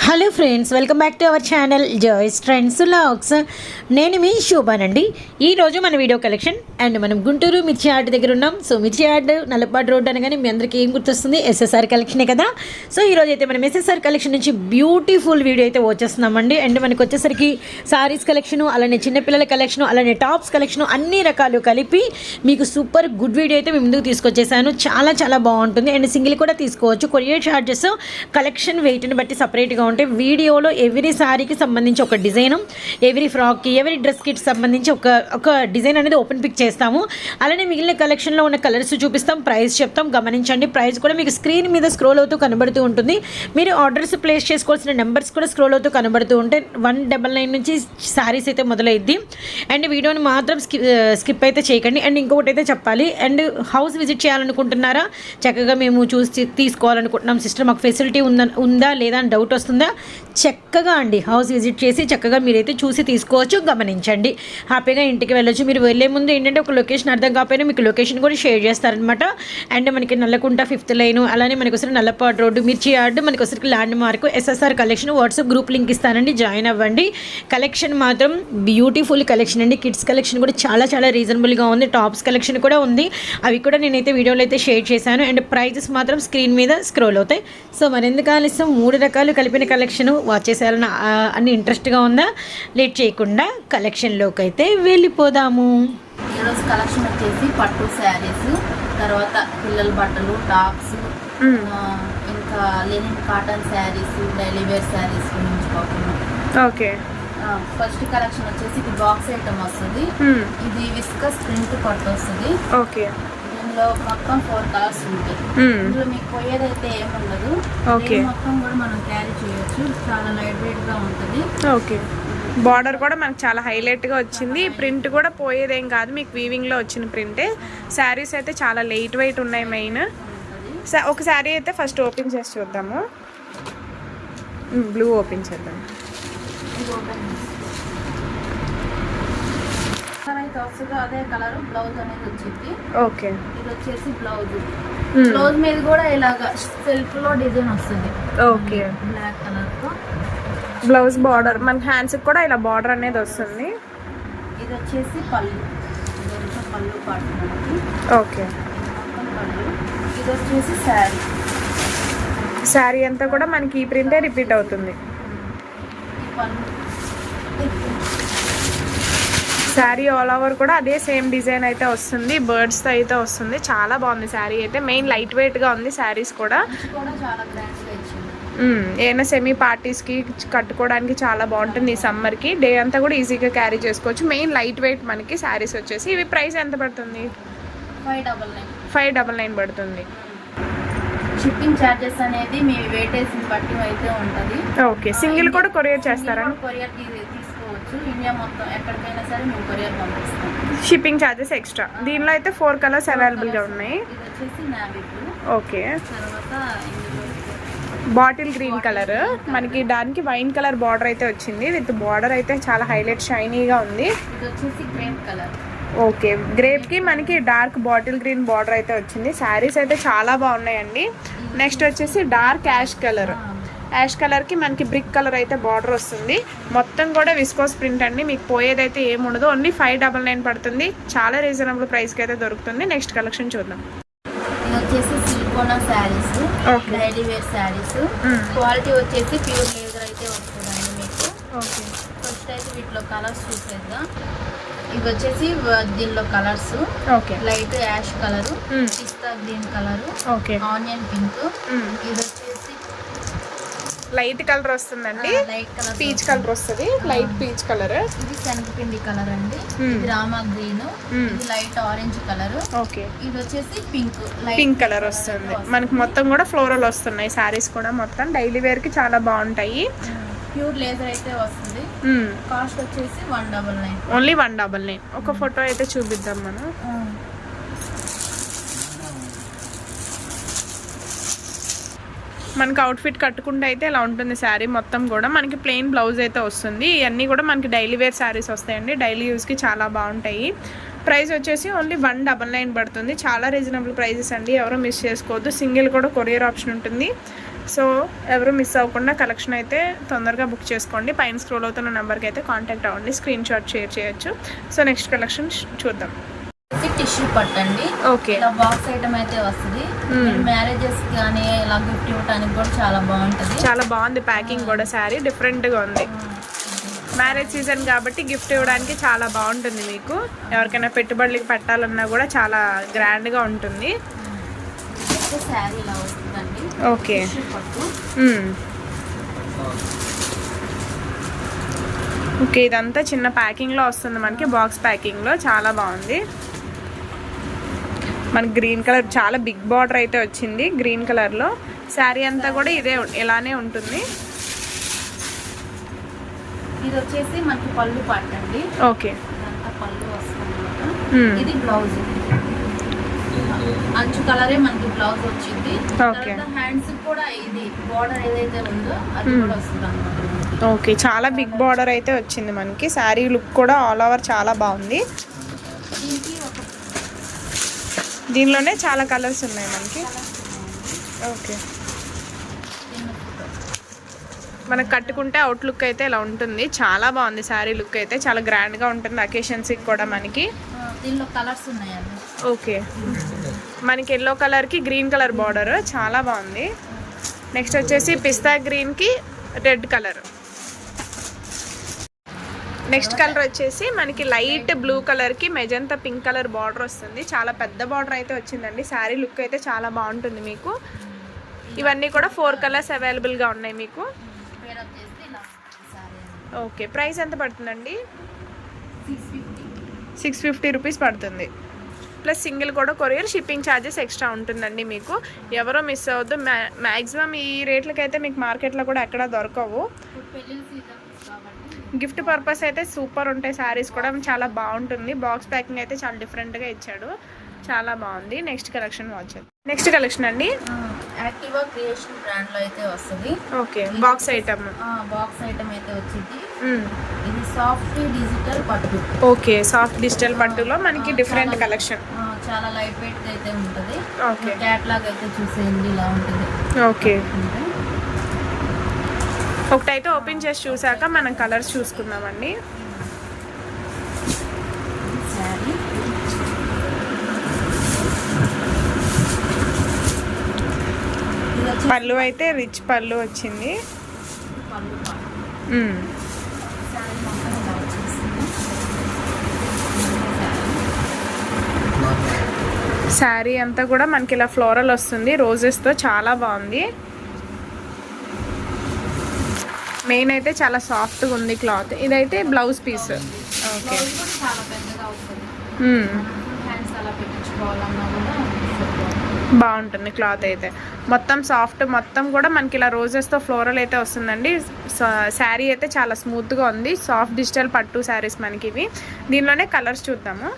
Hello friends, welcome back to our channel joy's trends vlogs. నేను మీ శోభానండి. ఈరోజు మన వీడియో కలెక్షన్ అండ్ మనం గుంటూరు మిర్చి ఆర్ట్ దగ్గర ఉన్నాం. సో మిర్చి ఆర్ట్ నల్లపాడు రోడ్ అనగానే మీ అందరికీ ఏం గుర్తొస్తుంది? ఎస్ఎస్ఆర్ కలెక్షనే కదా. సో ఈరోజు అయితే మనం ఎస్ఎస్ఆర్ కలెక్షన్ నుంచి బ్యూటిఫుల్ వీడియో అయితే వచ్చేస్తున్నామండి. అండ్ మనకి వచ్చేసరికి సారీస్ కలెక్షను, అలానే చిన్నపిల్లల కలెక్షను, అలానే టాప్స్ కలెక్షను, అన్ని రకాలు కలిపి మీకు సూపర్ గుడ్ వీడియో అయితే మీ ముందుకు తీసుకొచ్చేసాను. చాలా చాలా బాగుంటుంది. అండ్ సింగిల్ కూడా తీసుకోవచ్చు. కొరియర్ ఛార్జెస్ కలెక్షన్ వెయిట్ని బట్టి సపరేట్గా ఉంటాయి. వీడియోలో ఎవ్రీ సారీకి సంబంధించి ఒక డిజైన్, ఎవ్రీ ఫ్రాక్కి, ఎవ్రీ డ్రెస్ కిట్ సంబంధించి ఒక డిజైన్ అనేది ఓపెన్ పిక్ చేస్తాము. అలానే మిగిలిన కలెక్షన్లో ఉన్న కలర్స్ చూపిస్తాం, ప్రైస్ చెప్తాం. గమనించండి, ప్రైస్ కూడా మీకు స్క్రీన్ మీద స్క్రోల్ అవుతూ కనబడుతూ ఉంటుంది. మీరు ఆర్డర్స్ ప్లేస్ చేసుకోవాల్సిన నెంబర్స్ కూడా స్క్రోల్ అవుతూ కనబడుతూ ఉంటాయి. 199 నుంచి సారీస్ అయితే మొదలైద్ది. అండ్ వీడియోని మాత్రం స్కిప్ అయితే చేయకండి. అండ్ ఇంకొకటి అయితే చెప్పాలి, అండ్ హౌస్ విజిట్ చేయాలనుకుంటున్నారా? చక్కగా మేము చూసి తీసుకోవాలనుకుంటున్నాం సిస్టర్, మాకు ఫెసిలిటీ ఉందా లేదా అని డౌట్ వస్తుందా? చక్కగా అండి హౌస్ విజిట్ చేసి చక్కగా మీరైతే చూసి తీసుకోవచ్చు. గమనించండి, హ్యాపీగా ఇంటికి వెళ్ళొచ్చు. మీరు వెళ్ళే ముందు ఏంటంటే ఒక లొకేషన్ అర్థం కాకపోయినా మీకు లొకేషన్ కూడా షేర్ చేస్తారనమాట. అండ్ మనకి నల్లకుంట 5th లైన్, అలానే మనకి ఒకసారి నల్లపాడు రోడ్డు, మిర్చి యార్డ్, మనకి ఒకసారి land mark SSR collection WhatsApp group link ఇస్తానండి, జాయిన్ అవ్వండి. కలెక్షన్ మాత్రం బ్యూటిఫుల్ కలెక్షన్ అండి. కిడ్స్ కలెక్షన్ కూడా చాలా చాలా రీజనబుల్గా ఉంది. టాప్స్ కలెక్షన్ కూడా ఉంది, అవి కూడా నేనైతే వీడియోలో అయితే షేర్ చేశాను. అండ్ ప్రైజెస్ మాత్రం స్క్రీన్ మీద స్క్రోల్ అవుతాయి. సో మరెందుకు ఆలస్యం, 3 రకాలు కలిపిన కలెక్షన్ వాచ్ చేసేయాలని అన్ని ఇంట్రెస్ట్గా ఉందా? లేట్ చేయకుండా కలెక్షన్లోకి అయితే వెళ్ళిపోదాము. ఈరోజు కలెక్షన్ వచ్చేసి పట్టు శారీస్, తర్వాత పిల్లల బట్టలు, టాప్స్, ఇంకా linen cotton saris, daily wear saris గురించి పోతున్నాం. ఓకే, ఫస్ట్ కలెక్షన్ వచ్చేసి ఇది బాక్స్ ఐటమ్ వస్తుంది. ఇది విస్కస్ ప్రింట్ పట్టు వస్తుంది. ఓకే, దీనిలో మొత్తం 4 కలర్స్ ఉంటాయి. ఇందులో మీకు పోయేదైతే ఏముండదు. మొత్తం కూడా మనం క్యారీ చేయొచ్చు. చాలా లైట్ వెయిట్ గా ఉంటుంది. ఓకే, బార్డర్ కూడా మనకు చాలా హైలైట్గా వచ్చింది. ప్రింట్ కూడా పోయేదేం కాదు, మీకు వీవింగ్లో వచ్చిన ప్రింటే. శారీస్ అయితే చాలా లైట్ వెయిట్ ఉన్నాయి. మెయిన్ ఒక శారీ అయితే ఫస్ట్ ఓపెన్ చేసి చూద్దాము. బ్లూ ఓపెన్ చేద్దాం. అదే కలర్ బ్లౌజ్ అనేది వచ్చింది. ఓకే, ఇది వచ్చేసి బ్లౌజ్ మీద కూడా ఇలాగా సెల్ఫ్ లో డిజైన్ వస్తుంది. ఓకే, బ్లాక్ కలర్ తో బ్లౌజ్ బార్డర్ మన హ్యాండ్స్ కూడా ఇలా బార్డర్ అనేది వస్తుంది. ఇది వచ్చేసి పళ్ళు పాటు మనకి. ఓకే, పళ్ళు. ఇది వచ్చేసి శారీ అంతా కూడా మనకి ఈ ప్రింటే రిపీట్ అవుతుంది. శారీ ఆల్ ఓవర్ కూడా అదే సేమ్ డిజైన్ అయితే వస్తుంది, బర్డ్స్తో అయితే వస్తుంది. చాలా బాగుంది శారీ అయితే. మెయిన్ లైట్ వెయిట్గా ఉంది శారీస్ కూడా. ఏమైనా సెమీ పార్టీస్కి కట్టుకోవడానికి చాలా బాగుంటుంది. ఈ సమ్మర్కి డే అంతా కూడా ఈజీగా క్యారీ చేసుకోవచ్చు. మెయిన్ లైట్ వెయిట్ మనకి శారీస్ వచ్చేసి. ఇవి ప్రైస్ ఎంత పడుతుంది? 599 పడుతుంది. షిప్పింగ్ ఛార్జెస్ అనేది మీ వెయిటేజ్ని బట్టి అయితే ఉంటుంది. ఓకే, సింగిల్ కూడా కొరియర్ చేస్తారా? కొరియర్ తీసుకోవచ్చు. ఇండియా మొత్తం ఎక్కడికైనా సరే మేము కొరియర్ పంపిస్తాం. Shipping charges extra. దీనిలో అయితే 4 కలర్స్ అవైలబుల్గా ఉన్నాయి. ఇది వచ్చేసి నావీ బ్లూ. ఓకే, తర్వాత బాటిల్ గ్రీన్ కలర్, మనకి దానికి వైన్ కలర్ బార్డర్ అయితే వచ్చింది. విత్ బార్డర్ అయితే చాలా హైలైట్ షైనీగా ఉంది. ఇది వచ్చేసి గ్రేప్ కలర్. ఓకే, గ్రేప్కి మనకి డార్క్ బాటిల్ గ్రీన్ బార్డర్ అయితే వచ్చింది. శారీస్ అయితే చాలా బాగున్నాయండి. నెక్స్ట్ వచ్చేసి డార్క్ యాష్ కలర్కి మనకి బ్రిక్ కలర్ అయితే బార్డర్ వస్తుంది. మొత్తం కూడా విస్కోస్ ప్రింట్ అండి. మీకు పోయేదైతే ఏముండదు. ఓన్లీ 599 పడుతుంది. చాలా రీజనబుల్ ప్రైస్కి అయితే దొరుకుతుంది. నెక్స్ట్ కలెక్షన్ చూద్దాం. ఇది వచ్చేసి సిల్కోనా saris, daily wear saris. Quality వచ్చేసి ప్యూర్ లేదర్ అయితే వస్తుందండి మీకు. ఓకే, ఫస్ట్ అయితే వీటిలో కలర్స్ చూసేద్దాం. ఇవి వచ్చేసి దీనిలో colours. Okay, light ash colour, pista green colour, okay, onion pink. ఇది వచ్చేసి లైట్ కలర్ వస్తుందండి. లైట్ కలర్, పీచ్ కలర్ వస్తుంది. Light peach colour. ఇది శనగపిండి కలర్ అండి. ఇది రామా గ్రీన్. ఇది లైట్ ఆరెంజ్ కలర్. ఓకే, ఇది వచ్చేసి పింక్ కలర్ వస్తుంది. మనకి మొత్తం కూడా ఫ్లోరల్ వస్తున్నాయి. శారీస్ కూడా మొత్తం డైలీ వేర్ కి చాలా బాగుంటాయి. ప్యూర్ లేజర్ అయితే వస్తుంది. కాస్ట్ వచ్చేసి 199. ఓన్లీ 199. ఒక ఫోటో అయితే చూపిద్దాం మనం. మనకి అవుట్ఫిట్ కట్టుకుంటే అయితే ఇలా ఉంటుంది శారీ మొత్తం కూడా. మనకి ప్లెయిన్ బ్లౌజ్ అయితే వస్తుంది. ఇవన్నీ కూడా మనకి డైలీ వేర్ శారీస్ వస్తాయండి. డైలీ యూస్కి చాలా బాగుంటాయి. ప్రైస్ వచ్చేసి ఓన్లీ 199 పడుతుంది. చాలా రీజనబుల్ ప్రైజెస్ అండి, ఎవరో మిస్ చేసుకోవద్దు. సింగిల్ కూడా కొరియర్ ఆప్షన్ ఉంటుంది. సో ఎవరు మిస్ అవ్వకుండా కలెక్షన్ అయితే తొందరగా బుక్ చేసుకోండి. పైన స్క్రోల్ అవుతున్న నెంబర్కి అయితే కాంటాక్ట్ అవ్వండి, స్క్రీన్ షాట్ షేర్ చేయొచ్చు. సో నెక్స్ట్ కలెక్షన్ చూద్దాం. టిష్యూ పట్టండి. ఓకే, ఇలా బాక్స్ ఐటమ్ అయితే వస్తుంది. మ్యారేజెస్ కానీ ఇలా గిఫ్ట్ ఇవ్వడానికి కూడా చాలా బాగుంటుంది. చాలా బాగుంది ప్యాకింగ్ కూడా. శారీ డిఫరెంట్గా ఉంది. మ్యారేజ్ సీజన్ కాబట్టి గిఫ్ట్ ఇవ్వడానికి చాలా బాగుంటుంది. మీకు ఎవరికైనా పెట్టుబడులకి పెట్టాలన్నా కూడా చాలా గ్రాండ్గా ఉంటుంది. శారీ ఇలా వస్తుందండి. ఓకే, ఓకే, ఇదంతా చిన్న ప్యాకింగ్లో వస్తుంది మనకి, బాక్స్ ప్యాకింగ్లో. చాలా బాగుంది. మనకి గ్రీన్ కలర్ చాలా బిగ్ బార్డర్ అయితే వచ్చింది గ్రీన్ కలర్లో. శారీ అంతా కూడా ఇలానే ఉంటుంది. ఇది వచ్చేసి మనకి పళ్ళు పార్ట్ అండి. ఓకే, ఇదంతా పళ్ళు వస్తుంది. ఇది బ్లౌజ్. అంచు కలరే మనకి బ్లౌజ్ వచ్చింది. హ్యాండ్స్ కూడా ఇది బార్డర్ ఏదైతే ఉందో అది కూడా వస్తుంది అన్నమాట. ఓకే, చాలా బిగ్ బార్డర్ అయితే వచ్చింది మనకి. శారీ లుక్ కూడా ఆల్ ఓవర్ చాలా బాగుంది. దీనిలోనే చాలా కలర్స్ ఉన్నాయి మనకి. ఓకే, మనకు కట్టుకుంటే అవుట్ లుక్ అయితే ఇలా ఉంటుంది. చాలా బాగుంది శారీ లుక్ అయితే. చాలా గ్రాండ్గా ఉంటుంది అకేషన్స్కి కూడా మనకి. దీనిలో కలర్స్ ఉన్నాయండి. ఓకే, మనకి ఎల్లో కలర్కి గ్రీన్ కలర్ బార్డర్ చాలా బాగుంది. నెక్స్ట్ వచ్చేసి పిస్తా గ్రీన్కి రెడ్ కలర్. నెక్స్ట్ కలర్ వచ్చేసి మనకి లైట్ బ్లూ కలర్కి మెజంతా పింక్ కలర్ బార్డర్ వస్తుంది. చాలా పెద్ద బార్డర్ అయితే వచ్చిందండి. శారీ లుక్ అయితే చాలా బాగుంటుంది మీకు. ఇవన్నీ కూడా 4 కలర్స్ అవైలబుల్గా ఉన్నాయి మీకు. ఓకే, ప్రైస్ ఎంత పడుతుందండి? 650 రూపీస్ పడుతుంది. ప్లస్ సింగిల్ కూడా కొరియర్, షిప్పింగ్ ఛార్జెస్ ఎక్స్ట్రా ఉంటుందండి మీకు. ఎవరో మిస్ అవ్వద్దు. మ్యాక్సిమం ఈ రేట్లకైతే మీకు మార్కెట్లో కూడా ఎక్కడా దొరకవు. గిఫ్ట్ పర్పస్ అయితే సూపర్ ఉంటాయి. శారీస్ కూడా చాలా బాగుంటుంది. బాక్స్ ప్యాకింగ్ అయితే చాలా డిఫరెంట్గా ఇచ్చాడు. చాలా బాగుంది. నెక్స్ట్ కలెక్షన్ వచ్చేది. నెక్స్ట్ కలెక్షన్ అండి యాక్టివా క్రియేషన్ బ్రాండ్ లో అయితే వస్తుంది. Okay, box item. Box item అయితే వచ్చింది. ఇది సాఫ్ట్ డిజిటల్ పట్టు. ఓకే, సాఫ్ట్ డిజిటల్ పట్టులో మనకి డిఫరెంట్ కలెక్షన్. చాలా లైట్ వెయిట్ అయితే ఉంటుంది. ఓకే, క్యాట్లాగ్ అయితే చూసేయండి ఇలా ఉంటుంది. ఓకే, ఒకటైతే ఓపెన్ చేసి చూసాక మనం కలర్స్ చూసుకుందామండి. శారీ పళ్ళు అయితే రిచ్ పళ్ళు వచ్చింది. పళ్ళు పార్ట్. శారీ అంతా కూడా మనకి ఇలా ఫ్లోరల్ వస్తుంది రోజెస్తో. చాలా బాగుంది. మెయిన్ అయితే చాలా సాఫ్ట్గా ఉంది క్లాత్. ఇదైతే బ్లౌజ్ పీస్. ఓకే, చాలా పెద్దగా అవుతుంది. హ్యాండ్స్ అలా పెట్టించుకోవాలన్నా కూడా బాగుంటుంది క్లాత్ అయితే. మొత్తం సాఫ్ట్, మొత్తం కూడా మనకి ఇలా రోజెస్తో ఫ్లోరల్ అయితే వస్తుందండి. శారీ అయితే చాలా స్మూత్గా ఉంది. సాఫ్ట్ డిజిటల్ పట్టు శారీస్ మనకి ఇవి. దీనిలోనే కలర్స్ చూద్దాము.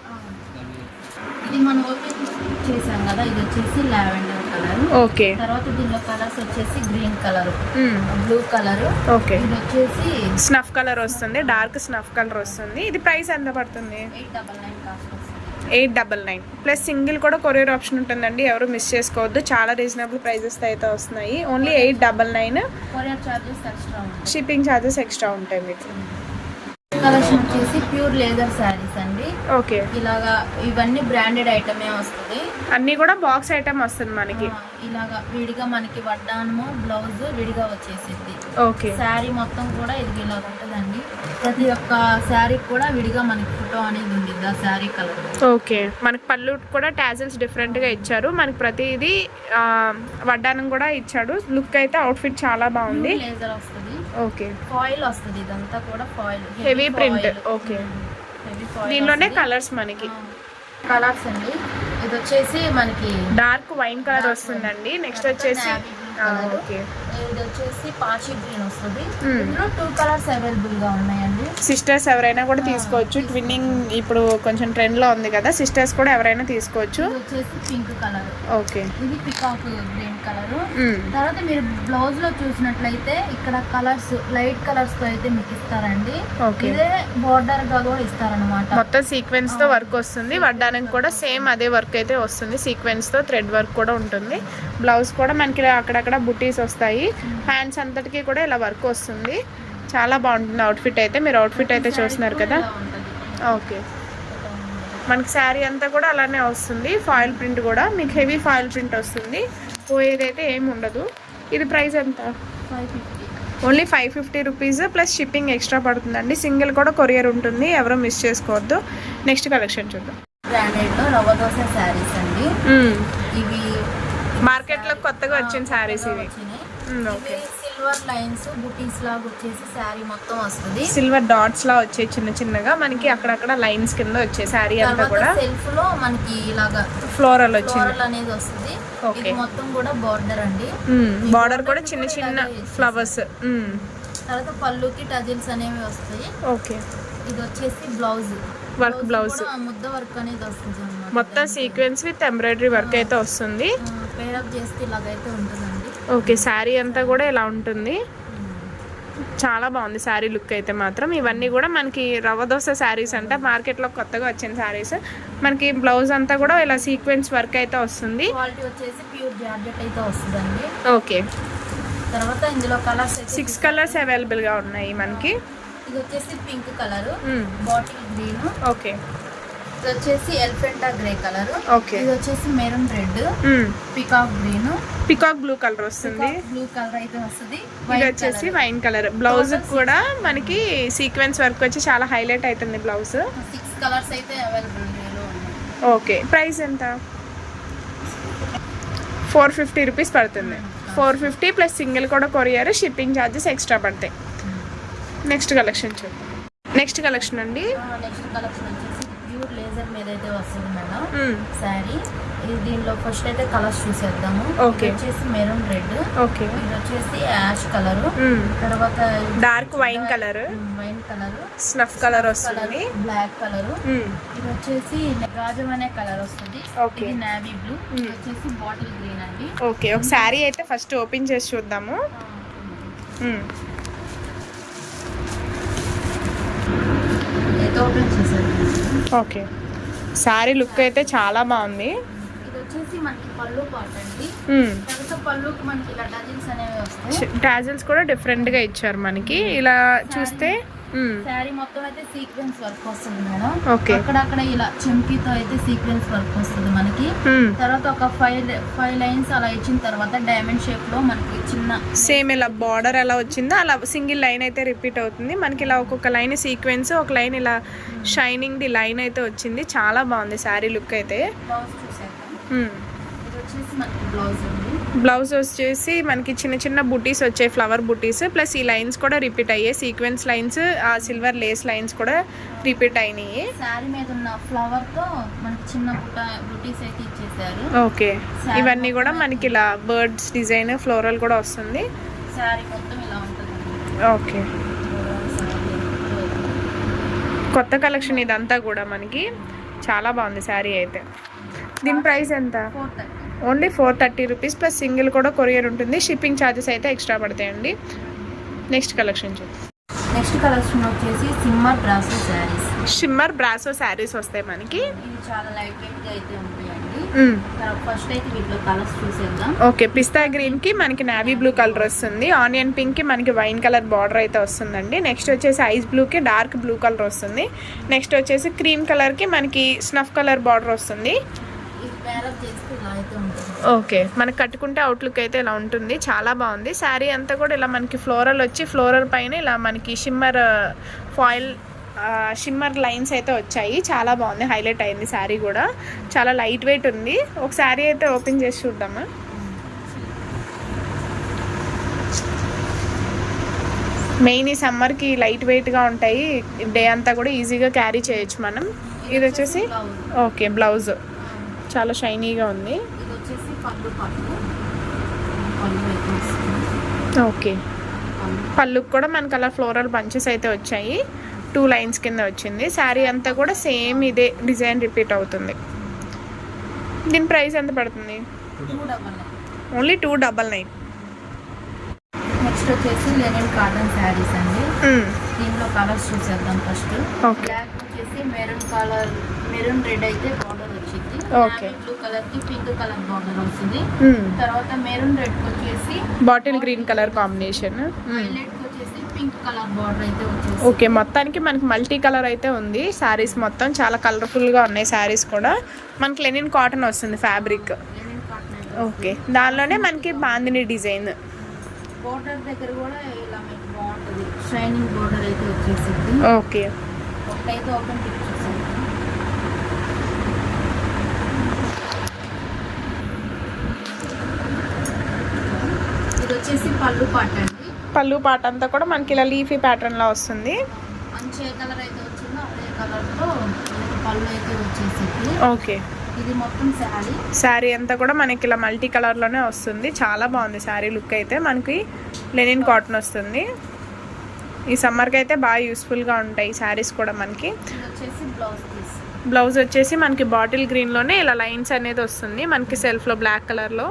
ఇది మనం ఓపెన్ చేసాం కదా, ఇది వచ్చేసి లావెండర్ కలర్. ఓకే, తర్వాత దీనిలో కలర్స్ వచ్చేసి green colour, blue colour. Okay, ఇది వచ్చేసి స్నఫ్ కలర్ వస్తుంది. డార్క్ స్నఫ్ కలర్ వస్తుంది. ఇది ప్రైస్ ఎంత పడుతుంది? 899 కాస్ట్ వస్తుంది. 899 ప్లస్ సింగిల్ కూడా కొరియర్ ఆప్షన్ ఉంటుందండి. ఎవరు మిస్ చేసుకోవద్దు. చాలా రీజనబుల్ ప్రైజెస్ అయితే వస్తున్నాయి. ఓన్లీ 899. కొరియర్ చార్జెస్ ఎక్స్ట్రా ఉంటాయి. షిప్పింగ్ ఛార్జెస్ ఎక్స్ట్రా ఉంటాయి మీకు. కలెక్షన్ వచ్చేసి ప్యూర్ లేదర్ శారీస్ అండి. ఓకే, ఇలాగా ఇవన్నీ బ్రాండెడ్ ఐటమే వస్తుంది. అన్నీ కూడా బాక్స్ ఐటమ్ వస్తుంది మనకి. ఇలాగా విడిగా మనకి వడ్డానము బ్లౌజ్ విడిగా వచ్చేసింది. ఓకే, శారీ మొత్తం కూడా ఇది ఇలా ఉంటుందండి. ప్రతి ఒక్క శారీ కూడా విడిగా మనకి ఫోటో అనేది ఉంది ఆ శారీ కలర్. ఓకే, మనకి పళ్ళు కూడా టాజిల్స్ డిఫరెంట్గా ఇచ్చారు. మనకి ప్రతిదీ వడ్డానం కూడా ఇచ్చాడు. లుక్ అయితే అవుట్ఫిట్ చాలా బాగుంది. లేజర్ వస్తుంది. ఓకే, ఫాయిల్ వస్తుంది. ఇదంతా కూడా foil, heavy print. Okay, heavy foil. దీనిలోనే కలర్స్ మనకి. కలర్స్ అండి. ఇది వచ్చేసి మనకి డార్క్ వైన్ కలర్ వస్తుందండి. నెక్స్ట్ వచ్చేసి ఓకే, ఇది వచ్చేసి పాచి గ్రీన్ వస్తుంది. ఇందులో 2 కలర్స్ అవైలబుల్ గా ఉన్నాయండి. సిస్టర్స్ ఎవరైనా కూడా తీసుకోవచ్చు. ట్విన్నింగ్ ఇప్పుడు కొంచెం ట్రెండ్ లో ఉంది కదా, సిస్టర్స్ కూడా ఎవరైనా తీసుకోవచ్చు. ఇది వచ్చేసి పింక్ కలర్. ఓకే, ఇది పికాక్ గ్రీన్ పింక్ కలర్. తర్వాత మీరు బ్లౌజ్ లో చూసినట్లయితే ఇక్కడ కలర్స్ లైట్ కలర్స్ తో అయితే మీకు ఇస్తారండి. ఇదే బోర్డర్ గా కూడా ఇస్తారనమాట. మొత్తం సీక్వెన్స్ తో వర్క్ వస్తుంది. వడ్డానికి కూడా సేమ్ అదే వర్క్ అయితే వస్తుంది. సీక్వెన్స్ తో థ్రెడ్ వర్క్ కూడా ఉంటుంది. బ్లౌజ్ కూడా మనకి అక్కడక్కడ బుటీస్ వస్తాయి. హ్యాండ్స్ అంతటికి కూడా ఇలా వర్క్ వస్తుంది. చాలా బాగుంటుంది అవుట్ఫిట్ అయితే. మీరు అవుట్ఫిట్ అయితే చూస్తున్నారు కదా. ఓకే, మనకి శారీ అంతా కూడా అలానే వస్తుంది. ఫాయిల్ ప్రింట్ కూడా మీకు హెవీ ఫాయిల్ ప్రింట్ వస్తుంది. పోయేదైతే ఏమి ఉండదు. ఇది ప్రైస్ ఎంత? 550. Only 550 rupees plus shipping extra పడుతుందండి. సింగిల్ కూడా కొరియర్ ఉంటుంది, ఎవరో మిస్ చేసుకోవద్దు. నెక్స్ట్ కలెక్షన్ చూద్దాం. బ్రాండెడ్ లో రవ్వ దోస శారీస్ అండి. ఇవి మార్కెట్ లో కొత్తగా వచ్చిన శారీస్ ఇవి. ఓకే, సిల్వర్ లైన్స్ బుటీస్ లాగా వచ్చేసి శారీ మొత్తం వస్తుంది. సిల్వర్ డాట్స్ లా వచ్చే చిన్న చిన్నగా మనకి అక్కడక్కడ లైన్స్ కింద వచ్చే శారీ అంతా కూడా సెల్ఫ్ లో మనకి ఇలాగా ఫ్లోరల్ వచ్చింది అనేది వస్తుంది. ఇది మొత్తం కూడా బార్డర్ అండి. బార్డర్ కూడా చిన్న చిన్న ఫ్లవర్స్. తర్వాత పళ్ళుకి టజిల్స్ అనేవి వస్తాయి. ఓకే, ఇది వచ్చేసి బ్లౌజ్ వర్క్ బ్లౌజ్ ముద్ద వర్క్ అనేది వస్తుంది అన్నమాట. మొత్తం సీక్వెన్స్ విత్ ఎంబ్రాయిడరీ వర్క్ అయితే వస్తుంది. పేరప్ చేస్తే ఇలాగైతే ఉంటుందండి. ఓకే, శారీ అంతా కూడా ఇలా ఉంటుంది. చాలా బాగుంది శారీ లుక్ అయితే మాత్రం. ఇవన్నీ కూడా మనకి రవ్వ దోస శారీస్ అంటే మార్కెట్లో కొత్తగా వచ్చిన శారీస్. మనకి బ్లౌజ్ అంతా కూడా ఇలా సీక్వెన్స్ వర్క్ అయితే వస్తుంది. క్వాలిటీ వచ్చేసి ప్యూర్ జార్జెట్ అయితే వస్తుందండి. ఓకే, తర్వాత ఇందులో కలర్స్ 6 కలర్స్ అవైలబుల్గా ఉన్నాయి మనకి. ఇది వచ్చేసి pink colour, bottle green. Okay, ఇది వచ్చేసి ఎలిఫెంటా గ్రే కలర్. ఓకే, ఇది వచ్చేసి maroon red, peacock green, peacock blue colour వస్తుంది. బ్లూ కలర్ అయితే వస్తుంది. ఇది వచ్చేసి వైన్ కలర్. బ్లౌజ్ కూడా మనకి సీక్వెన్స్ వర్క్ వచ్చి చాలా హైలైట్ అవుతుంది బ్లౌజ్. 6 కలర్స్ అయితే అవైలబుల్ ఉన్నాయి. ఓకే, ప్రైస్ ఎంత? 450 రూపీస్ పడుతుంది. 450 ప్లస్ సింగిల్ కూడా కొరియర్, షిప్పింగ్ ఛార్జెస్ ఎక్స్ట్రా పడతాయి. నెక్స్ట్ కలెక్షన్ చూద్దాం. నెక్స్ట్ కలెక్షన్ అండి. నెక్స్ట్ కలెక్షన్ వచ్చేసి ప్యూర్ లేజర్ మీద అయితే వస్తుంది మేడం శారీ. దీనిలో ఫస్ట్ అయితే కలర్స్ చూసేద్దాము. ఓకే, వచ్చేసి మెరూన్ రెడ్. ఓకే, ఇది వచ్చేసి యాష్ కలర్. తర్వాత dark wine colour, snuff colour వస్తుంది. Black colour. ఇది వచ్చేసి గాజం అనే కలర్ వస్తుంది. ఇది నేవీ బ్లూ. ఇది వచ్చేసి బాటిల్ గ్రీన్ అండి. ఓకే, ఒక శారీ అయితే ఫస్ట్ ఓపెన్ చేసి చూద్దాము. ఓపెన్ చేశారు. ఓకే, శారీ లుక్ అయితే చాలా బాగుంది. ఇది వచ్చేసి మనకి పళ్ళు పార్ట్ అండి. తర్వాత పళ్ళుకి మనకి ఇలా టజిల్స్ అనేవి వస్తాయి. టాజిల్స్ కూడా డిఫరెంట్ గా ఇచ్చారు మనకి. ఇలా చూస్తే శారీ మొత్తం అయితే సీక్వెన్స్ వర్క్ వస్తుంది మేడం. ఓకే, అక్కడక్కడ ఇలా చెంకీతో అయితే సీక్వెన్స్ వర్క్ వస్తుంది మనకి. తర్వాత ఒక 5 లైన్స్ అలా ఇచ్చిన తర్వాత డైమండ్ షేప్ లో మనకి చిన్న సేమ్ ఇలా బార్డర్ ఎలా వచ్చిందో అలా సింగిల్ లైన్ అయితే రిపీట్ అవుతుంది మనకి. ఇలా ఒక్కొక్క లైన్ సీక్వెన్స్, ఒక లైన్ ఇలా షైనింగ్ ది లైన్ అయితే వచ్చింది. చాలా బాగుంది శారీ లుక్ అయితే. బ్లౌజ్ చూసాక ఇది వచ్చేసి మనకి బ్లౌజ్ అండి. బ్లౌజ్ వచ్చేసి మనకి చిన్న చిన్న బుటీస్ వచ్చాయి, ఫ్లవర్ బుటీస్. ప్లస్ ఈ లైన్స్ కూడా రిపీట్ అయ్యాయి, సీక్వెన్స్ లైన్స్, ఆ సిల్వర్ లేస్ లైన్స్ కూడా రిపీట్ అయినాయి. శారీ మీద ఉన్న ఫ్లవర్ తో మనకి చిన్న బుటీస్ అయితే ఇచ్చేసారు. ఓకే, ఇవన్నీ కూడా మనకి ఇలా బర్డ్స్ డిజైన్ ఫ్లోరల్ కూడా వస్తుంది. శారీ మొత్తం ఇలా ఉంటుంది. ఓకే, కొత్త కలెక్షన్ ఇదంతా కూడా మనకి. చాలా బాగుంది శారీ అయితే. దీని ప్రైస్ ఎంత? 430. ఓన్లీ 430 రూపీస్ ప్లస్ సింగిల్ కూడా కొరియర్ ఉంటుంది. షిప్పింగ్ ఛార్జెస్ అయితే ఎక్స్ట్రా పడతాయండి. నెక్స్ట్ కలెక్షన్ చూద్దాం. నెక్స్ట్ కలెక్షన్ వచ్చేసి shimmer brasso saris. Shimmer brasso saris వస్తాయి మనకి. ఇది చాలా లైట్ వెయిట్ గా అయితే ఉంటాయండి. ఫస్ట్ అయితే వీటిలో కలర్స్ చూసేద్దాం. ఓకే, పిస్తా గ్రీన్ కి మనకి నేవీ బ్లూ కలర్ వస్తుంది. ఆనియన్ పింక్ కి మనకి వైన్ కలర్ బార్డర్ అయితే వస్తుందండి. నెక్స్ట్ వచ్చేసి ఐస్ బ్లూ కి డార్క్ బ్లూ కలర్ వస్తుంది. నెక్స్ట్ వచ్చేసి క్రీమ్ కలర్ కి మనకి స్నఫ్ కలర్ బార్డర్ వస్తుంది. ఓకే, మనకి కట్టుకుంటే అవుట్లుక్ అయితే ఇలా ఉంటుంది. చాలా బాగుంది శారీ అంతా కూడా. ఇలా మనకి ఫ్లోరల్ వచ్చి ఫ్లోరల్ పైన ఇలా మనకి షిమ్మర్ లైన్స్ అయితే వచ్చాయి. చాలా బాగుంది, హైలైట్ అయింది శారీ కూడా. చాలా లైట్ వెయిట్ ఉంది. ఒక శారీ అయితే ఓపెన్ చేసి చూద్దామా. మెయిన్ ఈ సమ్మర్కి లైట్ వెయిట్గా ఉంటాయి. డే అంతా కూడా ఈజీగా క్యారీ చేయొచ్చు మనం. ఇది వచ్చేసి ఓకే బ్లౌజ్ చాలా షైనీగా ఉంది. ఓకే, పళ్ళుకి కూడా మనకు అలా ఫ్లోరల్ బంచెస్ అయితే వచ్చాయి. 2 లైన్స్ కింద వచ్చింది. శారీ అంతా కూడా సేమ్ ఇదే డిజైన్ రిపీట్ అవుతుంది. దీని ప్రైస్ ఎంత పడుతుంది? ఓన్లీ 299. నెక్స్ట్ వచ్చేసి లెనిన్ కాటన్ శారీస్ అండి. దీనిలో కలర్స్ చూసేద్దాం ఫస్ట్. ఓకే. బ్లాక్ వచ్చేసి మెరూన్ రెడ్ అయితే బార్డర్ వచ్చింది. ఓకే. బ్లూ కలర్ కి పింక్ కలర్ బార్డర్ వస్తుంది. తర్వాత మెరూన్ రెడ్ వచ్చేసి bottle green colour combination. Violet వచ్చేసి పింక్ కలర్ బార్డర్ అయితే వచ్చేసి. ఓకే, మొత్తానికి మనకి మల్టీ కలర్ అయితే ఉంది. శారీస్ మొత్తం చాలా కలర్ఫుల్గా ఉన్నాయి. శారీస్ కూడా మనకి లెనిన్ కాటన్ వస్తుంది ఫ్యాబ్రిక్. Linen cotton. ఓకే, దానిలోనే మనకి బాందిని డిజైన్. బార్డర్ దగ్గర కూడా ఇలా మీకు బాగుంటుంది, షైనింగ్ బార్డర్ అయితే వచ్చేసింది. ఓకే. ఒకటైతే ఓపెన్ పిక్ చూసాను. ఇది వచ్చేసి పళ్ళు పాట అండి. పళ్ళు పాట అంతా కూడా మనకి ఇలా లీఫీ ప్యాటర్న్ లా వస్తుంది. మంచి ఏ కలర్ అయితే వచ్చిందో అదే కలర్తో పళ్ళు అయితే వచ్చేసింది. ఓకే. ఇది మొత్తం శారీ. శారీ అంతా కూడా మనకి ఇలా మల్టీ కలర్లోనే వస్తుంది. చాలా బాగుంది శారీ లుక్ అయితే. మనకి లెనిన్ కాటన్ వస్తుంది. ఈ సమ్మర్కి అయితే బాగా యూస్ఫుల్గా ఉంటాయి శారీస్ కూడా మనకి. ఇది వచ్చేసి బ్లౌజ్ పీస్. బ్లౌజ్ వచ్చేసి మనకి బాటిల్ గ్రీన్లోనే ఇలా లైన్స్ అనేది వస్తుంది మనకి సెల్ఫ్లో బ్లాక్ కలర్లో.